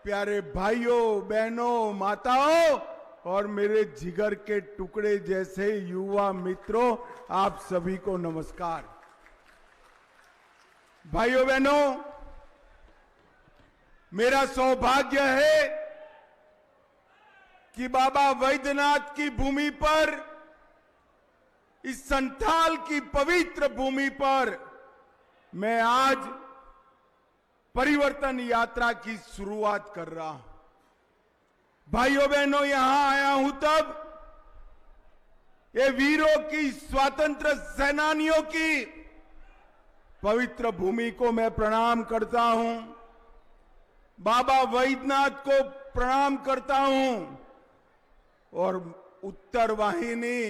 प्यारे भाइयों, बहनों, माताओं और मेरे जिगर के टुकड़े जैसे युवा मित्रों, आप सभी को नमस्कार। भाइयों बहनों, मेरा सौभाग्य है कि बाबा वैद्यनाथ की भूमि पर, इस संथाल की पवित्र भूमि पर मैं आज परिवर्तन यात्रा की शुरुआत कर रहा हूं। भाइयों बहनों, यहां आया हूं तब ये वीरों की, स्वातंत्र सेनानियों की पवित्र भूमि को मैं प्रणाम करता हूं, बाबा वैद्यनाथ को प्रणाम करता हूं और उत्तर वाहिनी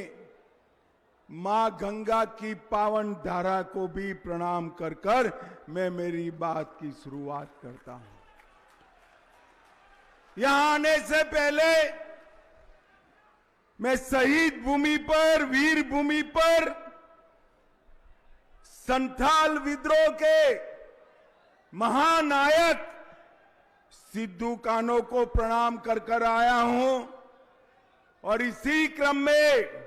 मां गंगा की पावन धारा को भी प्रणाम कर कर मैं मेरी बात की शुरुआत करता हूं। यहां आने से पहले मैं शहीद भूमि पर, वीर भूमि पर संथाल विद्रोह के महानायक सिद्धू कान्हो को प्रणाम कर कर आया हूं और इसी क्रम में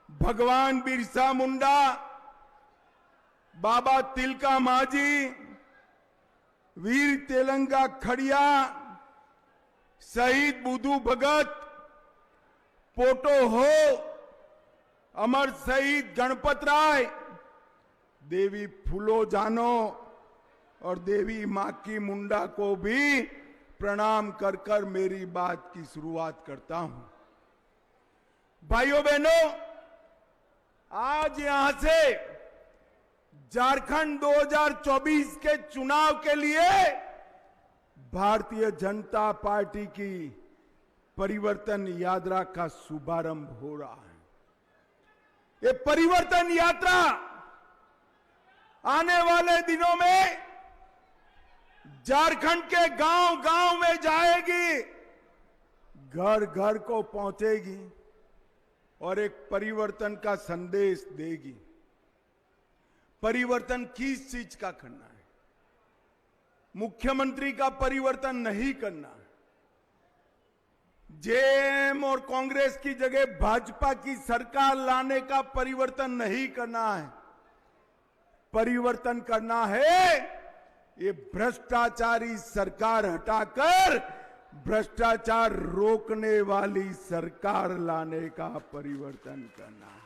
भगवान बिरसा मुंडा, बाबा तिलका मांझी, वीर तेलंगा खड़िया, शहीद बुद्धू भगत, पोटो हो, अमर शहीद गणपत राय, देवी फूलो जानो और देवी मां की मुंडा को भी प्रणाम कर कर मेरी बात की शुरुआत करता हूं। भाइयों बहनों, आज यहां से झारखंड 2024 के चुनाव के लिए भारतीय जनता पार्टी की परिवर्तन यात्रा का शुभारंभ हो रहा है। ये परिवर्तन यात्रा आने वाले दिनों में झारखंड के गांव गांव में जाएगी, घर घर को पहुंचेगी और एक परिवर्तन का संदेश देगी। परिवर्तन किस चीज का करना है? मुख्यमंत्री का परिवर्तन नहीं करना है। जेएम और कांग्रेस की जगह भाजपा की सरकार लाने का परिवर्तन नहीं करना है। परिवर्तन करना है ये भ्रष्टाचारी सरकार हटाकर भ्रष्टाचार रोकने वाली सरकार लाने का परिवर्तन करना है।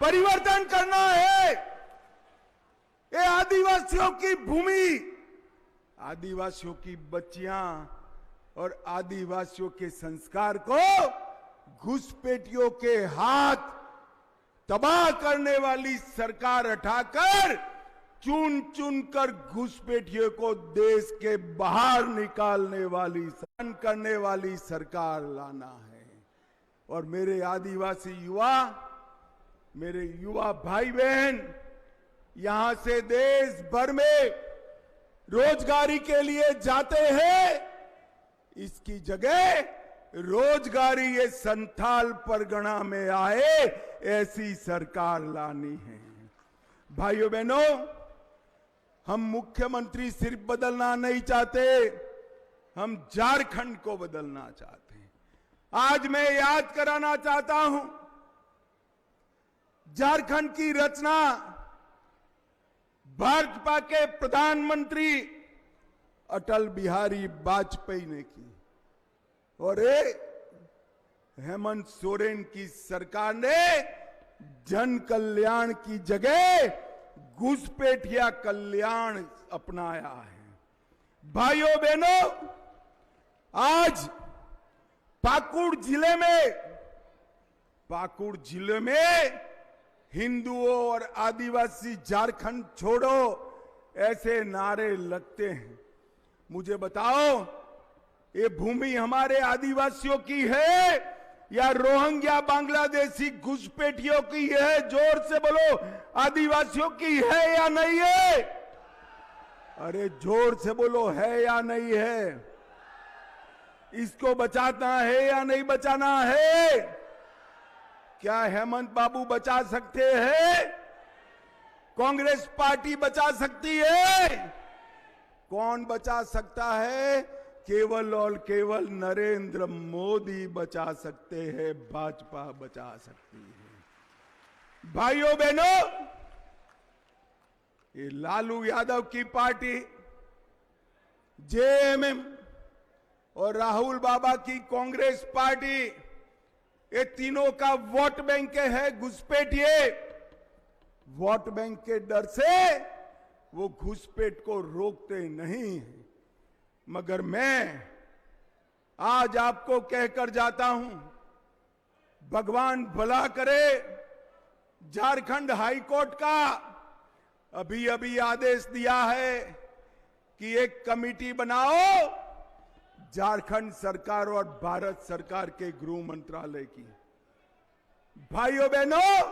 परिवर्तन करना है ये आदिवासियों की भूमि, आदिवासियों की बच्चियां और आदिवासियों के संस्कार को घुसपैठियों के हाथ तबाह करने वाली सरकार हटाकर चुन चुन कर घुसपैठियों को देश के बाहर निकालने वाली, सहन करने वाली सरकार लाना है। और मेरे आदिवासी युवा, मेरे युवा भाई बहन यहां से देश भर में रोजगारी के लिए जाते हैं, इसकी जगह रोजगारी ये संथाल परगना में आए ऐसी सरकार लानी है। भाइयों बहनों, हम मुख्यमंत्री सिर्फ बदलना नहीं चाहते, हम झारखंड को बदलना चाहते हैं। आज मैं याद कराना चाहता हूं, झारखंड की रचना भाजपा के प्रधानमंत्री अटल बिहारी वाजपेयी ने की और हेमंत सोरेन की सरकार ने जन कल्याण की जगह घुसपैठिया कल्याण अपनाया है। भाइयों बहनों, आज पाकुड़ जिले में हिंदुओं और आदिवासी झारखंड छोड़ो ऐसे नारे लगते हैं। मुझे बताओ, ये भूमि हमारे आदिवासियों की है या रोहिंग्या बांग्लादेशी घुसपैठियों की है? जोर से बोलो, आदिवासियों की है या नहीं है? अरे जोर से बोलो, है या नहीं है? इसको बचाना है या नहीं बचाना है? क्या हेमंत बाबू बचा सकते हैं? कांग्रेस पार्टी बचा सकती है? कौन बचा सकता है? केवल और केवल नरेंद्र मोदी बचा सकते हैं, भाजपा बचा सकती है। भाइयों बहनों, ये लालू यादव की पार्टी, जेएमएम और राहुल बाबा की कांग्रेस पार्टी, ये तीनों का वोट बैंक है घुसपैठिए। वोट बैंक के डर से वो घुसपैठ को रोकते नहीं हैं। मगर मैं आज आपको कहकर जाता हूं, भगवान भला करे, झारखंड हाईकोर्ट का अभी अभी आदेश दिया है कि एक कमेटी बनाओ झारखंड सरकार और भारत सरकार के गृह मंत्रालय की। भाइयों बहनों,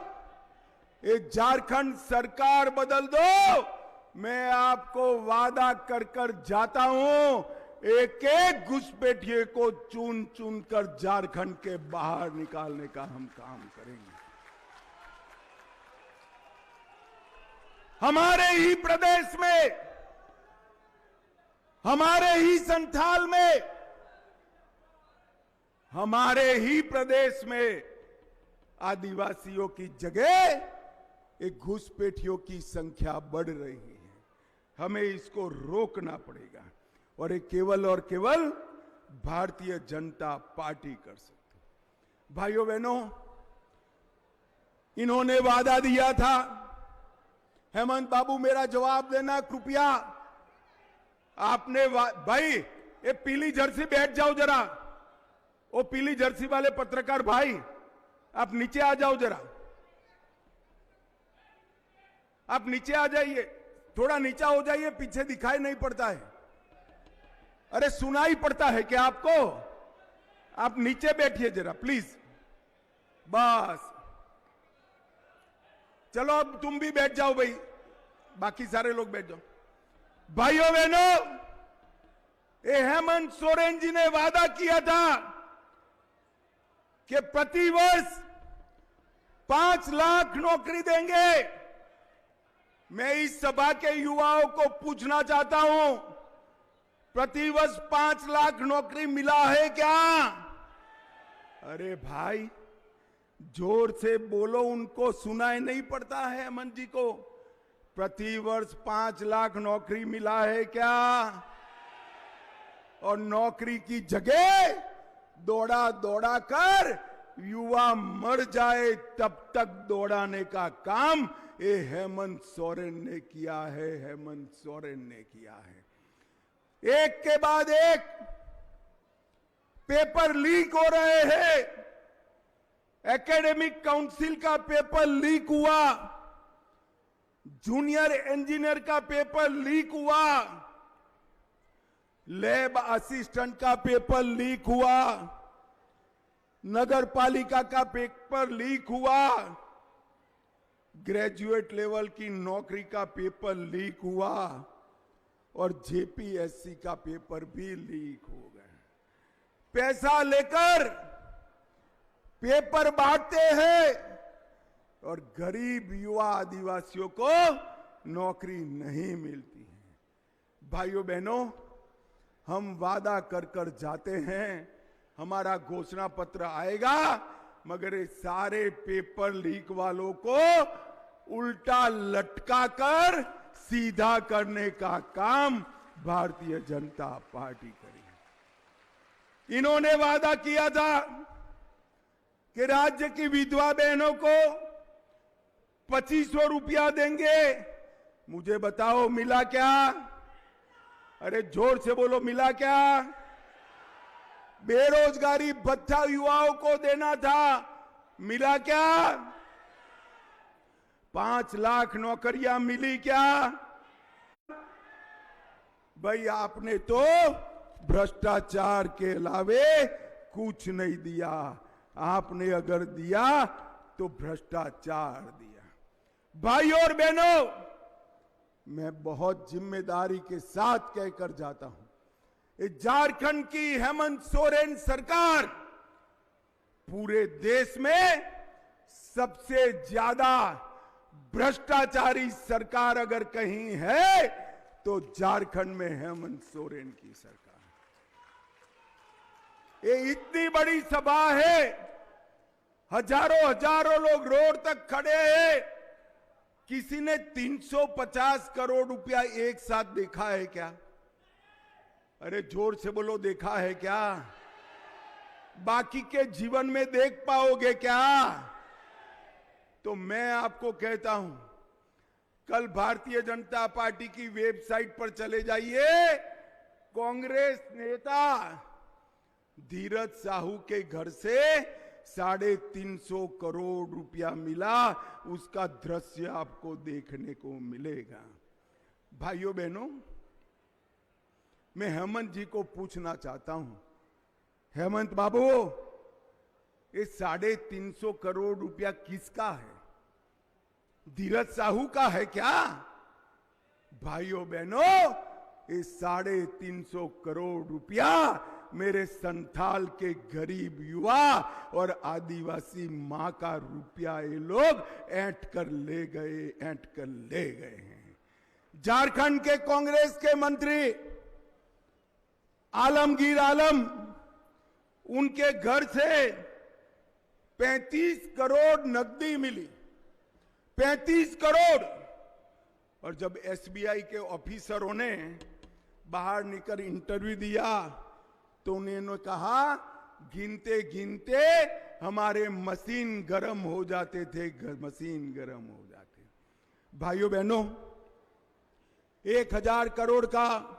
ये झारखंड सरकार बदल दो, मैं आपको वादा कर कर जाता हूं, एक एक घुसपैठिए को चुन चुन कर झारखंड के बाहर निकालने का हम काम करेंगे। हमारे ही प्रदेश में, हमारे ही संथाल में, हमारे ही प्रदेश में आदिवासियों की जगह एक घुसपैठियों की संख्या बढ़ रही है। हमें इसको रोकना पड़ेगा और ये केवल और केवल भारतीय जनता पार्टी कर सकती है। भाइयों बहनों, इन्होंने वादा दिया था। हेमंत बाबू मेरा जवाब देना कृपया। आपने भाई ये पीली जर्सी बैठ जाओ जरा, वो पीली जर्सी वाले पत्रकार भाई आप नीचे आ जाओ जरा, आप नीचे आ जाइए, थोड़ा नीचा हो जाइए, पीछे दिखाई नहीं पड़ता है। अरे सुनाई पड़ता है क्या आपको? आप नीचे बैठिए जरा प्लीज। बस चलो अब तुम भी बैठ जाओ भाई, बाकी सारे लोग बैठ जाओ। भाइयों बहनों, ये हेमंत सोरेन जी ने वादा किया था कि प्रतिवर्ष 5 लाख नौकरी देंगे। मैं इस सभा के युवाओं को पूछना चाहता हूं, प्रतिवर्ष 5 लाख नौकरी मिला है क्या? अरे भाई जोर से बोलो, उनको सुनाई नहीं पड़ता है हेमंत जी को। प्रतिवर्ष 5 लाख नौकरी मिला है क्या? और नौकरी की जगह दौड़ा दौड़ा कर युवा मर जाए तब तक दौड़ाने का काम ये हेमंत सोरेन ने किया है, हेमंत सोरेन ने किया है। एक के बाद एक पेपर लीक हो रहे हैं। एकेडमिक काउंसिल का पेपर लीक हुआ, जूनियर इंजीनियर का पेपर लीक हुआ, लैब असिस्टेंट का पेपर लीक हुआ, नगर पालिका का पेपर लीक हुआ, ग्रेजुएट लेवल की नौकरी का पेपर लीक हुआ और जेपीएससी का पेपर भी लीक हो गए। पैसा लेकर पेपर बांटते हैं और गरीब युवा आदिवासियों को नौकरी नहीं मिलती है। भाइयों बहनों, हम वादा कर कर जाते हैं, हमारा घोषणा पत्र आएगा, मगर ये सारे पेपर लीक वालों को उल्टा लटका कर सीधा करने का काम भारतीय जनता पार्टी करेगी। इन्होंने वादा किया था कि राज्य की विधवा बहनों को 2500 रुपया देंगे। मुझे बताओ मिला क्या? अरे जोर से बोलो, मिला क्या? बेरोजगारी भत्ता युवाओं को देना था, मिला क्या? 5 लाख नौकरियां मिली क्या? भाई आपने तो भ्रष्टाचार के अलावे कुछ नहीं दिया। आपने अगर दिया तो भ्रष्टाचार दिया। भाइयों और बहनों, मैं बहुत जिम्मेदारी के साथ कहकर जाता हूं, झारखंड की हेमंत सोरेन सरकार पूरे देश में सबसे ज्यादा भ्रष्टाचारी सरकार अगर कहीं है तो झारखंड में हेमंत सोरेन की सरकार। ये इतनी बड़ी सभा है, हजारों लोग रोड तक खड़े हैं। किसी ने 350 करोड़ रुपया एक साथ देखा है क्या? अरे जोर से बोलो, देखा है क्या? बाकी के जीवन में देख पाओगे क्या? तो मैं आपको कहता हूं, कल भारतीय जनता पार्टी की वेबसाइट पर चले जाइए। कांग्रेस नेता धीरज साहू के घर से 350 करोड़ रुपया मिला, उसका दृश्य आपको देखने को मिलेगा। भाइयों बहनों, मैं हेमंत जी को पूछना चाहता हूं, हेमंत बाबू, ये 350 करोड़ रुपया किसका है? धीरज साहू का है क्या? भाइयों बहनों, ये 350 करोड़ रुपया मेरे संथाल के गरीब युवा और आदिवासी मां का रुपया ये लोग ऐंठ कर ले गए हैं। झारखंड के कांग्रेस के मंत्री आलमगीर आलम, उनके घर से 35 करोड़ नकदी मिली, 35 करोड़। और जब एसबीआई के ऑफिसरों ने बाहर निकल इंटरव्यू दिया तो उन्होंने कहा, गिनते गिनते हमारे मशीन गर्म हो जाते थे, मशीन गर्म हो जाते। भाइयों बहनों, 1000 करोड़ का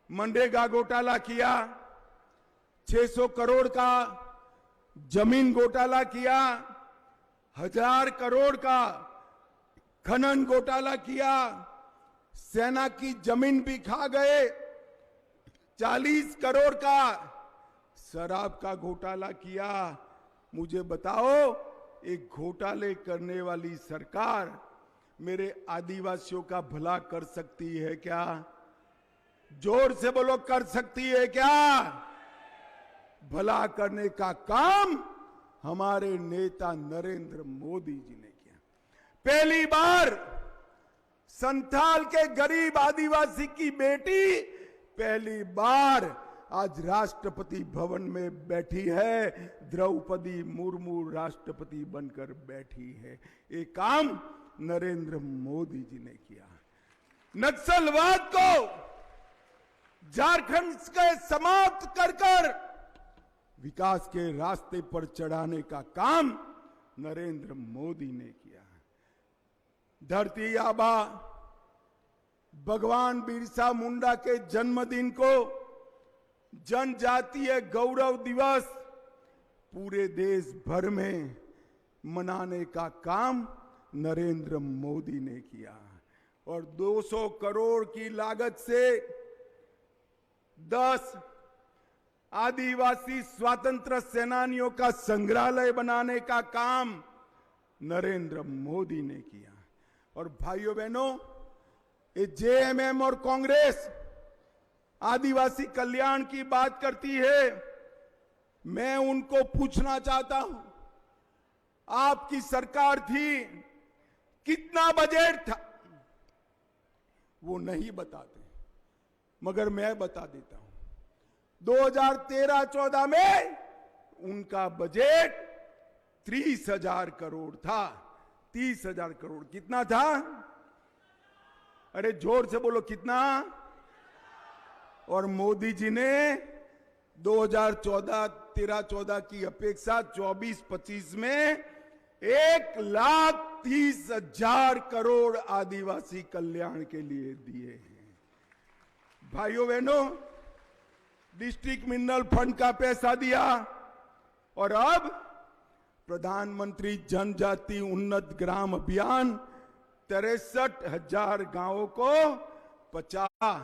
मनरेगा घोटाला किया, 600 करोड़ का जमीन घोटाला किया, 1000 करोड़ का खनन घोटाला किया, सेना की जमीन भी खा गए, 40 करोड़ का शराब का घोटाला किया। मुझे बताओ, एक घोटाले करने वाली सरकार मेरे आदिवासियों का भला कर सकती है क्या? जोर से बोलो, कर सकती है क्या? भला करने का काम हमारे नेता नरेंद्र मोदी जी ने किया। पहली बार संथाल के गरीब आदिवासी की बेटी पहली बार आज राष्ट्रपति भवन में बैठी है। द्रौपदी मुर्मू राष्ट्रपति बनकर बैठी है। ये काम नरेंद्र मोदी जी ने किया। नक्सलवाद को झारखंड के समाप्त कर विकास के रास्ते पर चढ़ाने का काम नरेंद्र मोदी ने किया। धरती आबा भगवान बिरसा मुंडा के जन्मदिन को जनजातीय गौरव दिवस पूरे देश भर में मनाने का काम नरेंद्र मोदी ने किया। और 200 करोड़ की लागत से 10 आदिवासी स्वतंत्र सेनानियों का संग्रहालय बनाने का काम नरेंद्र मोदी ने किया। और भाइयों बहनों, ये जेएमएम और कांग्रेस आदिवासी कल्याण की बात करती है। मैं उनको पूछना चाहता हूं, आपकी सरकार थी, कितना बजट था? वो नहीं बताते, मगर मैं बता देता हूं। 2013-14 में उनका बजट 30,000 करोड़ था। 30,000 करोड़ कितना था? अरे जोर से बोलो, कितना? और मोदी जी ने 2014 की अपेक्षा 24-25 में 1,30,000 करोड़ आदिवासी कल्याण के लिए दिए हैं। भाइयों बहनों, डिस्ट्रिक्ट मिनरल फंड का पैसा दिया और अब प्रधानमंत्री जनजाति उन्नत ग्राम अभियान 63,000 गांवों को 50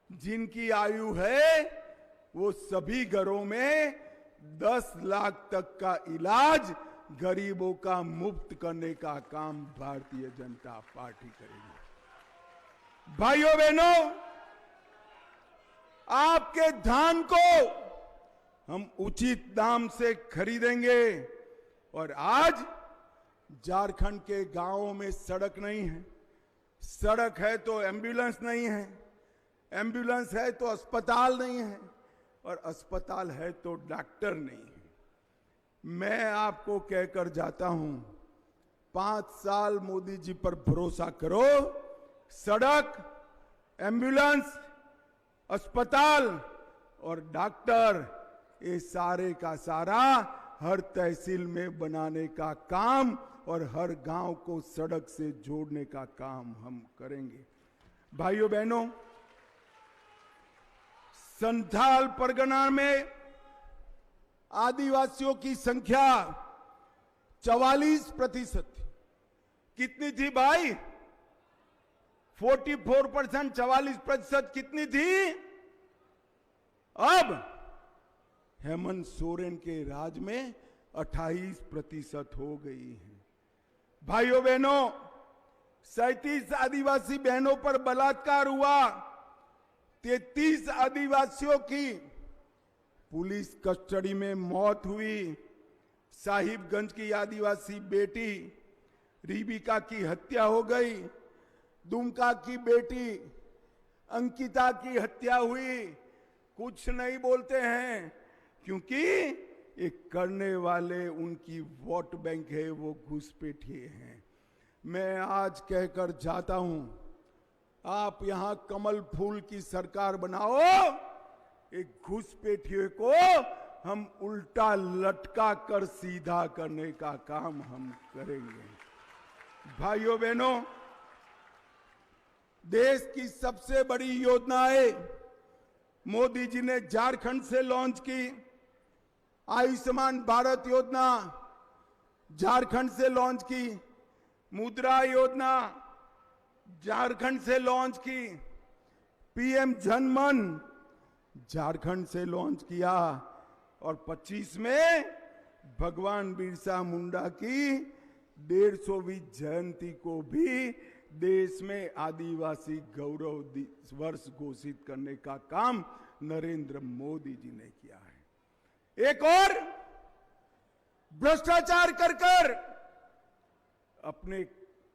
जिनकी आयु है वो सभी घरों में 10 लाख तक का इलाज गरीबों का मुफ्त करने का काम भारतीय जनता पार्टी करेगी। भाइयों बहनों, आपके धान को हम उचित दाम से खरीदेंगे। और आज झारखंड के गांवों में सड़क नहीं है, सड़क है तो एम्बुलेंस नहीं है, एम्बुलेंस है तो अस्पताल नहीं है, और अस्पताल है तो डॉक्टर नहीं है। मैं आपको कहकर जाता हूं, 5 साल मोदी जी पर भरोसा करो, सड़क, एम्बुलेंस, अस्पताल और डॉक्टर, ये सारे का सारा हर तहसील में बनाने का काम और हर गांव को सड़क से जोड़ने का काम हम करेंगे। भाइयों बहनों, संथाल परगना में आदिवासियों की संख्या 44% थी। कितनी थी भाई? 44%, 44% कितनी थी? अब हेमंत सोरेन के राज में 28% हो गई है। भाइयों बहनों, 37 आदिवासी बहनों पर बलात्कार हुआ, 33 आदिवासियों की पुलिस कस्टडी में मौत हुई। साहिबगंज की आदिवासी बेटी रिबिका की हत्या हो गई। दुमका की बेटी अंकिता की हत्या हुई। कुछ नहीं बोलते हैं क्योंकि ये करने वाले उनकी वोट बैंक है, वो घुसपैठिए हैं। मैं आज कहकर जाता हूं, आप यहां कमल फूल की सरकार बनाओ, एक घुसपैठिए को हम उल्टा लटका कर सीधा करने का काम हम करेंगे। भाइयों बहनों, देश की सबसे बड़ी योजनाएं मोदी जी ने झारखंड से लॉन्च की। आयुष्मान भारत योजना झारखंड से लॉन्च की, मुद्रा योजना झारखंड से लॉन्च की, पीएम जनमन झारखंड से लॉन्च किया और 25 में भगवान बिरसा मुंडा की 150वीं जयंती को भी देश में आदिवासी गौरव वर्ष घोषित करने का काम नरेंद्र मोदी जी ने किया है। एक और भ्रष्टाचार कर अपने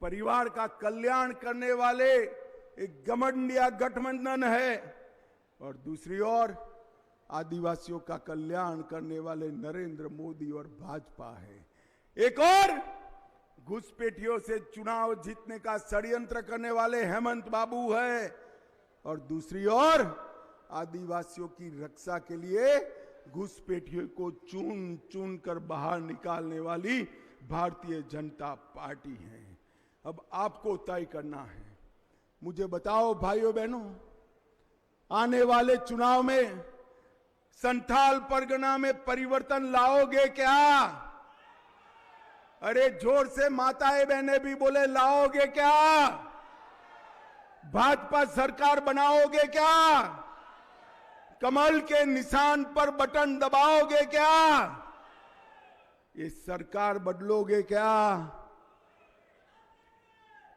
परिवार का कल्याण करने वाले एक घमंडिया गठबंधन है और दूसरी ओर आदिवासियों का कल्याण करने वाले नरेंद्र मोदी और भाजपा है। एक और घुसपैठियों से चुनाव जीतने का षड्यंत्र करने वाले हेमंत बाबू है और दूसरी ओर आदिवासियों की रक्षा के लिए घुसपैठियों को चुन चुन कर बाहर निकालने वाली भारतीय जनता पार्टी है। अब आपको तय करना है। मुझे बताओ भाइयों बहनों, आने वाले चुनाव में संथाल परगना में परिवर्तन लाओगे क्या? अरे जोर से माताएं बहनें भी बोले, लाओगे क्या? भाजपा सरकार बनाओगे क्या? कमल के निशान पर बटन दबाओगे क्या? ये सरकार बदलोगे क्या?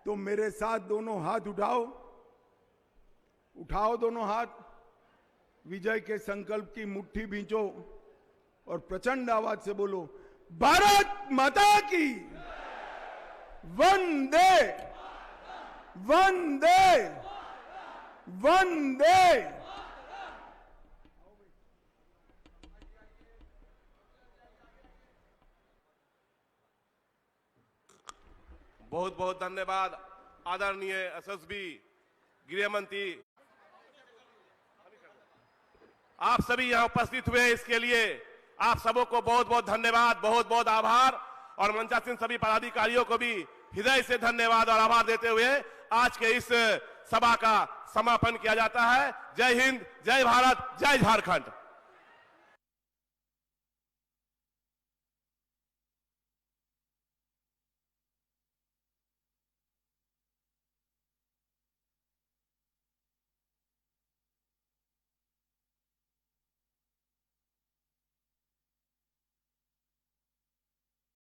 तो मेरे साथ दोनों हाथ उठाओ, उठाओ दोनों हाथ, विजय के संकल्प की मुट्ठी भींचो और प्रचंड आवाज से बोलो, भारत माता की वंदे वंदे वंदे। बहुत बहुत धन्यवाद आदरणीय एसएसबी गृह मंत्री। आप सभी यहां उपस्थित हुए इसके लिए आप सबों को बहुत बहुत धन्यवाद, बहुत बहुत आभार और मंचासीन सभी पदाधिकारियों को भी हृदय से धन्यवाद और आभार देते हुए आज के इस सभा का समापन किया जाता है। जय हिंद, जय भारत, जय झारखंड।